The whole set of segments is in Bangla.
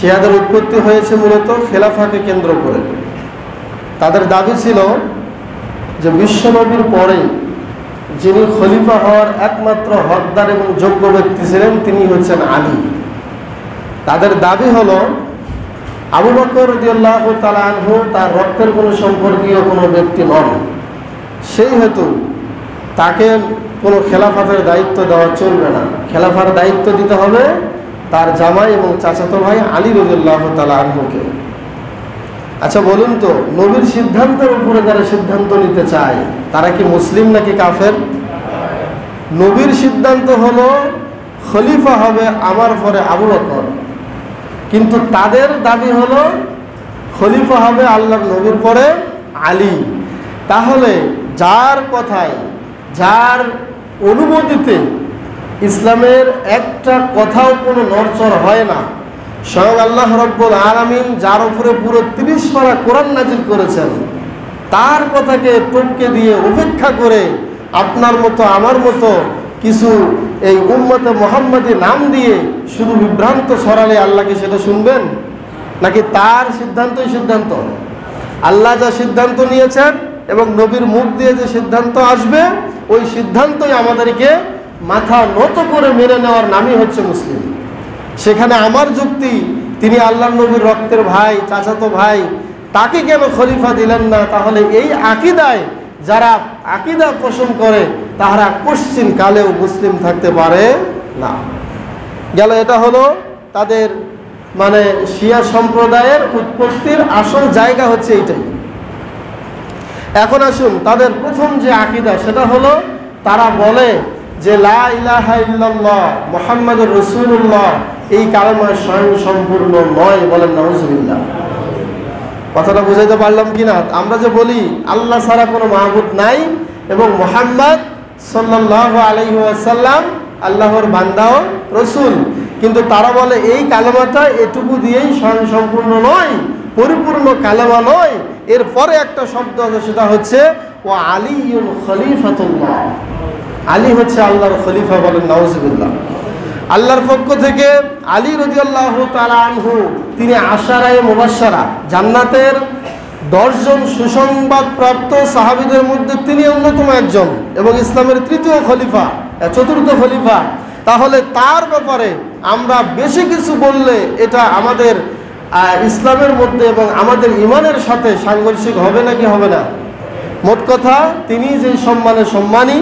শিয়াদের উৎপত্তি হয়েছে মূলত খেলাফাকে কেন্দ্র করে। তাদের দাবি ছিল যে বিশ্বনবীর পরে যিনি খলিফা হওয়ার একমাত্র হকদার এবং যোগ্য ব্যক্তি ছিলেন তিনি হচ্ছেন আলী। তাদের দাবি হলো আবু বকর রাদিয়াল্লাহু তাআলা আনহু তার রক্তের কোনো সম্পর্কীয় কোনো ব্যক্তি নন, সেই হেতু তাকে কোনো খেলাফতের দায়িত্ব দেওয়া চলবে না, খেলাফার দায়িত্ব দিতে হবে তার জামাই এবং চাচাতো ভাই আলী রাদিয়াল্লাহু তাআলা আনহুকে। আচ্ছা বলুন তো, নবীর সিদ্ধান্তের উপরে যারা সিদ্ধান্ত নিতে চায় তারা কি মুসলিম নাকি কাফের? নবীর সিদ্ধান্ত হলো খলিফা হবে আমার পরে আবু বকর, কিন্তু তাদের দাবি হলো খলিফা হবে আল্লাহর নবীর পরে আলী। তাহলে যার কথায়, যার অনুমতিতে ইসলামের একটা কথাও কোনো নড়চড় হয় না, স্বয়ং আল্লাহ রব্বুল আলামিন যার উপরে পুরো 30 পারা কোরআন নাজিল করেছেন, তার কথাকে টপকে দিয়ে উপেক্ষা করে আপনার মতো আমার মতো কিছু এই উম্মতে মুহাম্মাদি নাম দিয়ে শুধু বিভ্রান্ত ছড়ালে আল্লাহ কি সেটা শুনবেন? নাকি তার সিদ্ধান্তই সিদ্ধান্ত? আল্লাহ যা সিদ্ধান্ত নিয়েছেন এবং নবীর মুখ দিয়ে যে সিদ্ধান্ত আসবে ওই সিদ্ধান্তই আমাদেরকে মাথা নত করে মেনে নেওয়ার নামই হচ্ছে মুসলিম। সেখানে আমার যুক্তি, তিনি আল্লাহর নবীর রক্তের ভাই, চাচাতো ভাই, তাকে কেন খলিফা দিলেন না? তাহলে এই আকীদায় যারা আকীদা পোষণ করে তারা কোশ্চিন কালেও মুসলিম থাকতে পারে না। গেল, এটা হলো তাদের মানে শিয়া সম্প্রদায়ের উৎপত্তির আসল জায়গা হচ্ছে এইটাই। এখন আসুন তাদের প্রথম যে আকীদা সেটা হলো তারা বলে যে লা ইলাহা ইল্লাল্লাহ মুহাম্মাদুর রাসূলুল্লাহ এই কালেমা স্বয়ং সম্পূর্ণ নয়, বলেন নাউজুবিল্লাহ। কথাটা বুঝাইতে পারলাম কিনা? আমরা যে বলি আল্লাহ ছাড়া কোনো মাহবুদ নাই এবং মুহাম্মদ সাল্লাল্লাহু আলাইহি ওয়াসাল্লাম আল্লাহর বান্দা ও রাসূল, কিন্তু তারা বলে এই কালেমাটা এটুকু দিয়েই স্বয়ং সম্পূর্ণ নয়, পরিপূর্ণ কালেমা নয়, এরপরে একটা শব্দ আছে সেটা হচ্ছে ওয়া আলিয়ুল খলিফাতুল্লাহ, আলী হচ্ছে আল্লাহর খলিফা, বলেন নাউজুবিল্লাহ। আল্লাহর পক্ষ থেকে আলী রাদিয়াল্লাহু তাআলা আনহু তিনি আশারায়ে মুবাশশারা, জান্নাতের 10 জন সুসংবাদপ্রাপ্ত সাহাবীদের মধ্যে তিনি অন্যতম একজন এবং ইসলামের তৃতীয় খলিফা, চতুর্থ খলিফা। তাহলে তার ব্যাপারে আমরা বেশি কিছু বললে এটা আমাদের ইসলামের মধ্যে এবং আমাদের ইমানের সাথে সাংঘর্ষিক হবে নাকি হবে না? মোট কথা, তিনি যে সম্মানে সম্মানী,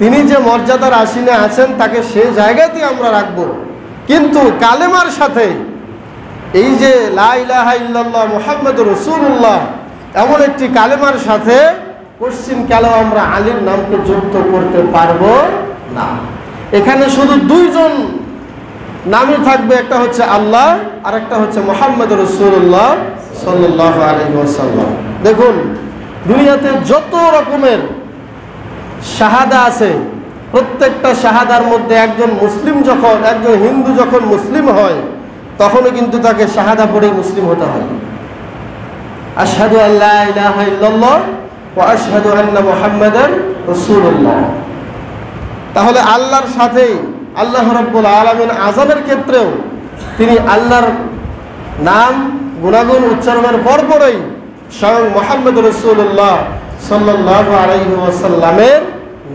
তিনি যে মর্যাদার আসীনে আছেন তাকে সেই জায়গাতেই আমরা রাখব, কিন্তু কালেমার সাথে এই যে লা ইলাহা ইল্লাল্লাহ মুহাম্মাদুর রাসূলুল্লাহ এমন একটি কালেমার সাথে কোশ্চিন কালেও আমরা আলীর নামকে যুক্ত করতে পারবো না। এখানে শুধু 2 জন নামই থাকবে, একটা হচ্ছে আল্লাহ আর একটা হচ্ছে মুহাম্মাদুর রাসূলুল্লাহ সাল্লাল্লাহু আলাইহি ওয়াসাল্লাম। দেখুন, দুনিয়াতে যত রকমের শাহাদা আছে, প্রত্যেকটা শাহাদার মধ্যে একজন হিন্দু যখন মুসলিম হয় তখনও কিন্তু তাকে শাহাদা পড়েই মুসলিম হতে হয়। আশহাদু আল্লা ইলাহা ইল্লাল্লাহ ওয়া আশহাদু আন্না মুহাম্মাদান রাসূলুল্লাহ। তাহলে আল্লাহর সাথেই আল্লাহ রাব্বুল আলামিন আযানের ক্ষেত্রেও তিনি আল্লাহর নাম গুণাগুণ উচ্চারণের পরপরই স্বয়ং মুহাম্মদ রাসূলুল্লাহ সাল্লাল্লাহু আলাইহি ওয়াসাল্লামের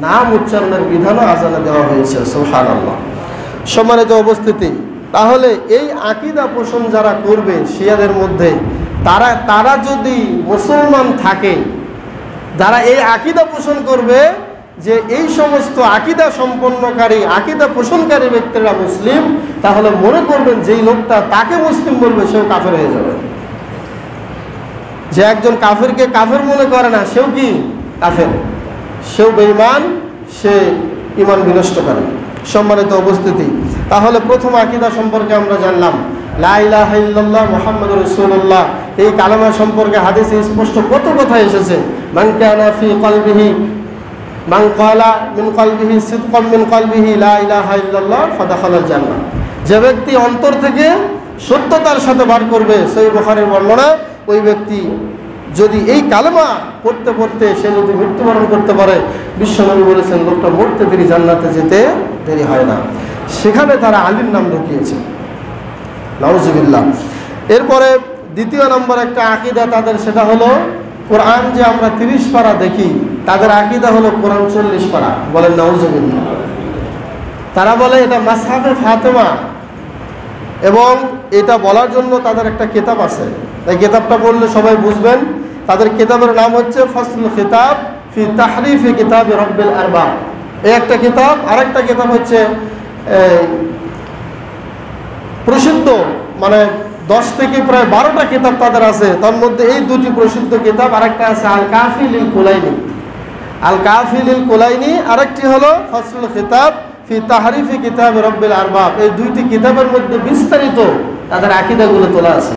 নাম উচ্চারণের বিধানও আযানে দেওয়া হয়েছে। সুবহানাল্লাহ। সম্মানিত উপস্থিতি, তাহলে এই আকীদা পোষণ যারা করবে শিয়াদের মধ্যে, তারা যদি মুসলমান থাকে, যারা এই আকীদা পোষণ করবে যে এই সমস্ত আকীদা সম্পন্নকারী, আকীদা পোষণকারী ব্যক্তিরা মুসলিম, তাহলে মনে করবেন যেই লোকটা তাকে মুসলিম বলবে সেও কাফের হয়ে যাবে। যে একজন কাফেরকে কাফের মনে করে না সেও কি কাফের, সেও বেঈমান, সে ঈমান বিনষ্ট করে। সম্মানিত উপস্থিতি, তাহলে প্রথম আকীদা সম্পর্কে আমরা জানলাম লা ইলাহা ইল্লাল্লাহ মুহাম্মাদুর রাসূলুল্লাহ। এই কালেমা সম্পর্কে হাদিসে স্পষ্ট কত কথা এসেছে। মান কানা ফি কলবিহি মান ক্বালা মিন কলবিহি সিদকাম মিন কলবিহি লা ইলাহা ইল্লাল্লাহ ফাদাখালাল জান্নাহ। যে ব্যক্তি অন্তর থেকে সত্যতার সাথে বার করবে, সহিহ বুখারীর বর্ণনা, ওই ব্যক্তি যদি এই কালেমা পড়তে পড়তে সে যদি মৃত্যুবরণ করতে পারে, বিশ্বনবী বলেছেন লোকটা মরতে দেরি, জান্নাতে যেতে দেরি হয় না। সেখানে তারা আলীর নাম ঢুকিয়েছে। নাউজুবিল্লাহ। এরপরে দ্বিতীয় নম্বর একটা আকীদা তাদের, সেটা হলো কোরআন যে আমরা 30 পারা দেখি, তাদের আকীদা হলো কোরআন 40 পারা। বলেন নাউজুবিল্লাহ। তারা বলে এটা মাসহাফে ফাতেমা, এবং এটা বলার জন্য তাদের একটা কিতাব আছে, এই কিতাবটা পড়লে সবাই বুঝবেন। তাদের কিতাবের নাম হচ্ছে ফাসলুল খিতাব ফি তাহরিফি কিতাব রব্বিল আরবাব, এই একটা কিতাব। আরেকটা কিতাব হচ্ছে প্রসিদ্ধ, মানে 10 থেকে প্রায় 12টা কিতাব তাদের আছে, তার মধ্যে এই দুটি প্রসিদ্ধ কিতাব। আরেকটা আছে আল কাফি লিল কুলাইনি, আল কাফি লিল কুলাইনি, আরেকটি হলো ফাসলুল খিতাব ফি তাহরিফি কিতাব রব্বিল আরবাব। এই দুইটি কিতাবের মধ্যে বিস্তারিত তাদের আকীদাগুলো তোলা আছে।